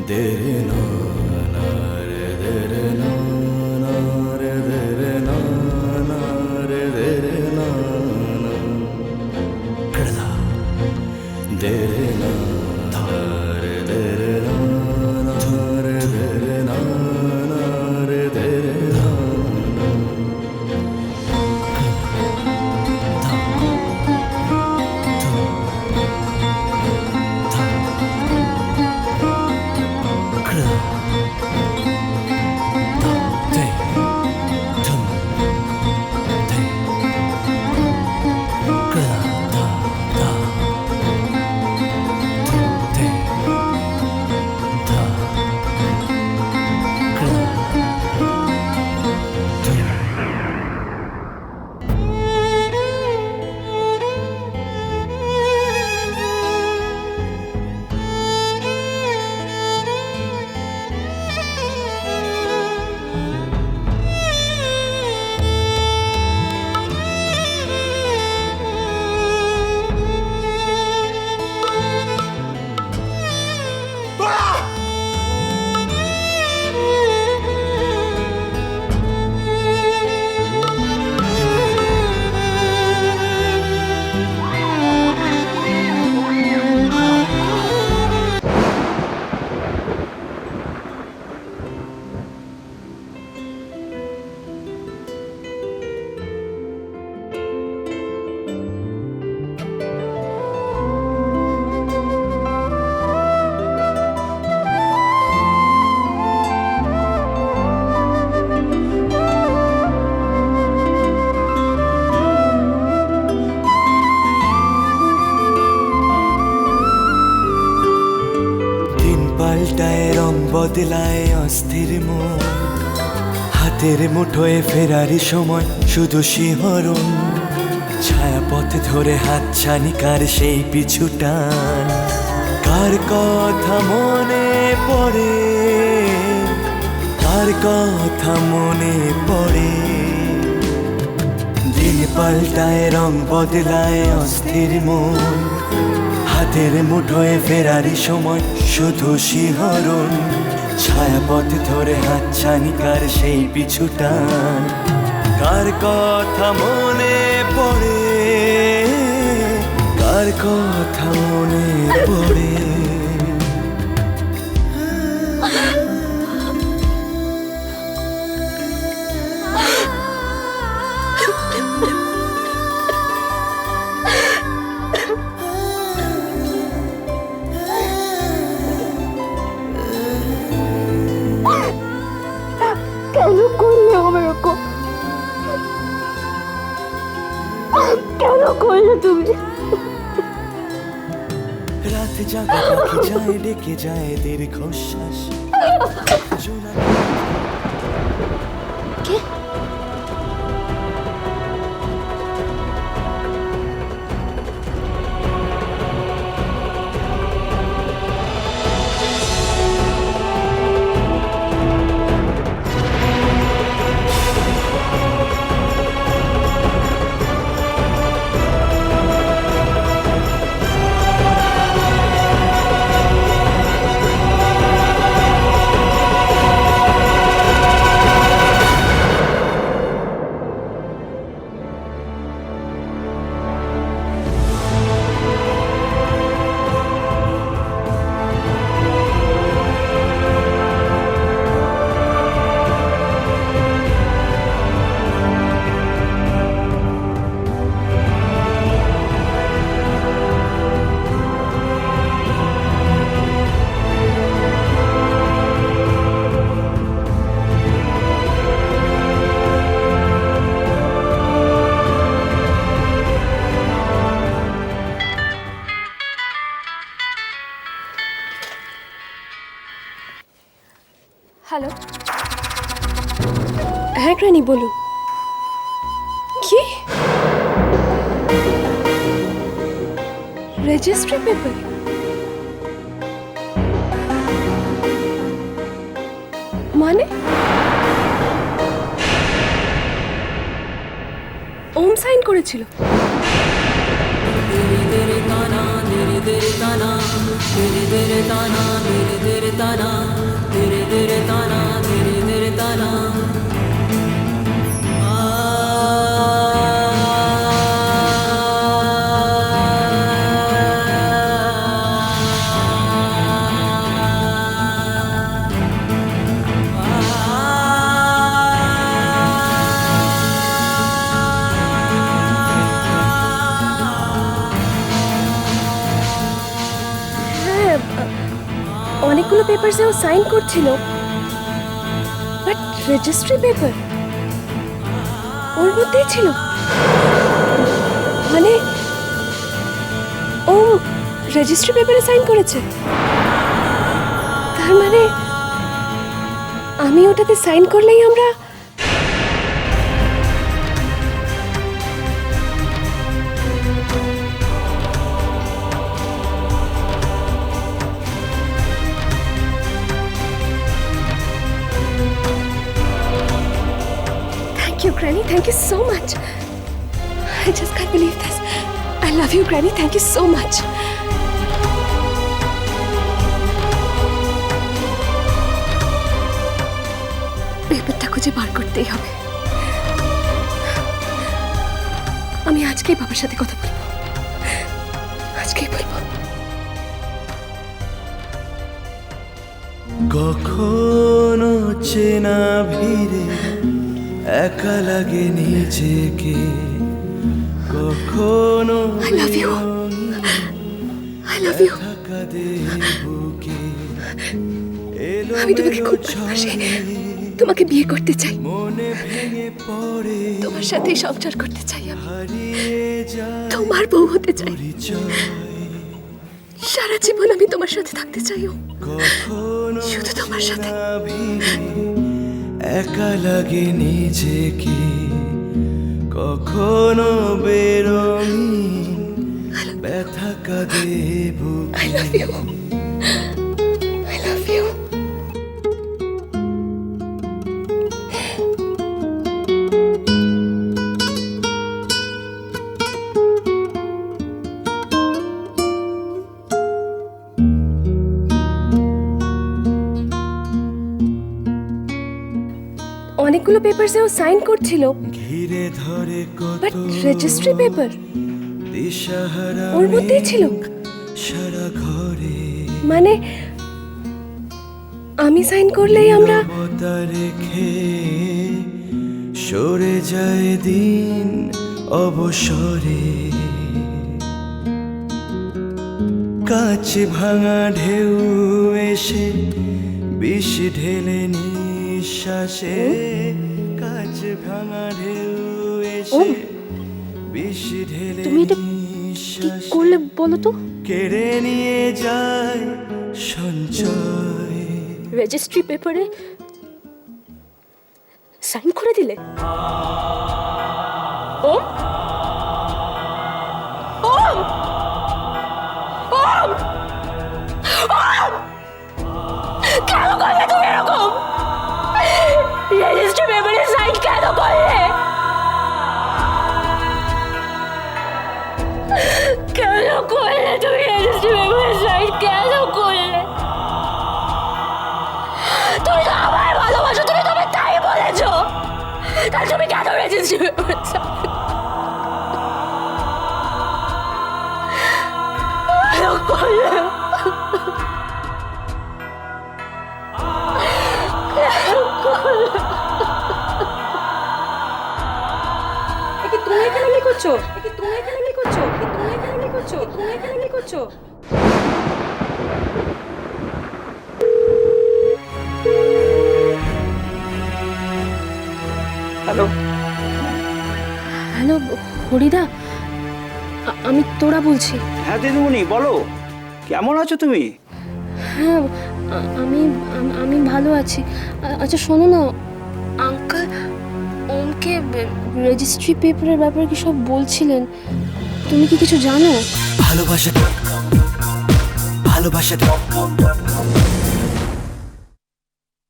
देरे ना ना रे देरे ना ना रे देरे ना ना रे देरे ना ना कृदा देरे ना धा रे देरे ना ना रे देरे ना ना रे देरे ना ना পাল্টায় রং বদলায় অস্থির মন হাতের মুঠোয় ফেরারি সময় শুধু শিহরণ ছায়াপথ ধরে হাত ছানিকার সেই পিছু টান কার কথা মনে পড়ে কার কথা মনে পড়ে দিন পাল্টায় রং বদলায় অস্থির মন হাতের মুঠোয় ফেরারি সময় শুধু শিহরণ ছায়াপথ ধরে হাত ছানিকার সেই পিছু টান কার কথা মনে পড়ে কার কথা মনে পড়ে कैसे করলে मेरे को কেন করলে তুমি রাত জাগা পাখি যায় ডেকে যায় দীর্ঘশ্বাস কে হ্যালো হ্যাঁ রানী বলুন কি রেজিস্ট্রি পেপার মানে ওম সাইন করেছিল হ্যাঁ, অনেকগুলো পেপারসে ও সাইন করছিল, বাট রেজিস্ট্রি পেপার ওর মধ্যেই ছিল। মানে ও রেজিস্ট্রি পেপারে সাইন করেছে, তার মানে আমি ওটাতে সাইন করলেই আমরা Thank you, Granny. Thank you so much. I just can't believe this. I love you, Granny. Thank you so much. পেপারটা খুঁজে বার করতেই হবে। আমি আজকেই বাবার সাথে কথা বলবো, আজকেই বলবো। কখনো চেনা ভিড়ে একা লাগে নিজেকে, কখনো I love you. I love you. আমি তোমাকে খুব ভালোবাসি, তোমাকে বিয়ে করতে চাই, মনে ভেঙে পড়ে তোমার সাথেই সংসার করতে চাই, আমি হারিয়ে যায় তোমার বউ হতে চাই, পরিচয়। সারা জীবন আমি তোমার সাথে থাকতে চাই, কখনো শুধু তোমার সাথে। চেনা ভিড়ে একা লাগে নিজেকে, কখনো বেরঙিন ব্যথা কাঁদে বুকে। I love you. I love you. অনেকগুলো পেপারসে ও সাইন করছিল, ঘিরে ধরে বাট কত রেজিস্ট্রি পেপার দিশাহারা ওর মধ্যেই ছিল। সারা ঘরে মানে আমি সাইন করলেই আমরা নীরবতা রেখে সরে যায় দিন অবসরে। কাঁচ ভাঙা ঢেউ এসে বিষ ঢেলে নিঃশ্বাসে, কাঁচ ভাঙা ঢেউ এসে বিষ ঢেলে তুমি এটা কি নিঃশ্বাসে করলে বলো তো? কেড়ে নিয়ে যায় সঞ্চয়। রেজিস্ট্রি পেপারে সাইন করে দিলে? ওম ওম ওম ওম, কেন করলে তুমি এরকম? রেজিস্ট্রি পেপারে সাইন কেন করলে? কেন করলে তুমি রেজিস্ট্রি পেপারে সাইন কেন করলে? তুমি তো আমার ভালোবাসো, তুমি তবে তাই বলেছো, তাহলে তুমি কেন রেজিস্ট্রি পেপারে সাইন করলে? তুমি এখানে কি করছো? তুমি এখানে কি করছো? তুমি এখানে কি করছো? তুমি এখানে কি করছো? হ্যালো, হ্যালো হরিদা, আমি তোরা বলছি। হ্যাঁ দিদিমণি বলো, কেমন আছো তুমি? হ্যাঁ, আমি আমি ভালো আছি। আচ্ছা শোনো না, আঙ্কেল ওমকে রেজিস্ট্রি পেপারের ব্যাপারে কি সব বলছিলেন, তুমি কি কিছু জানো? ভালোবাসা ভালোবাসা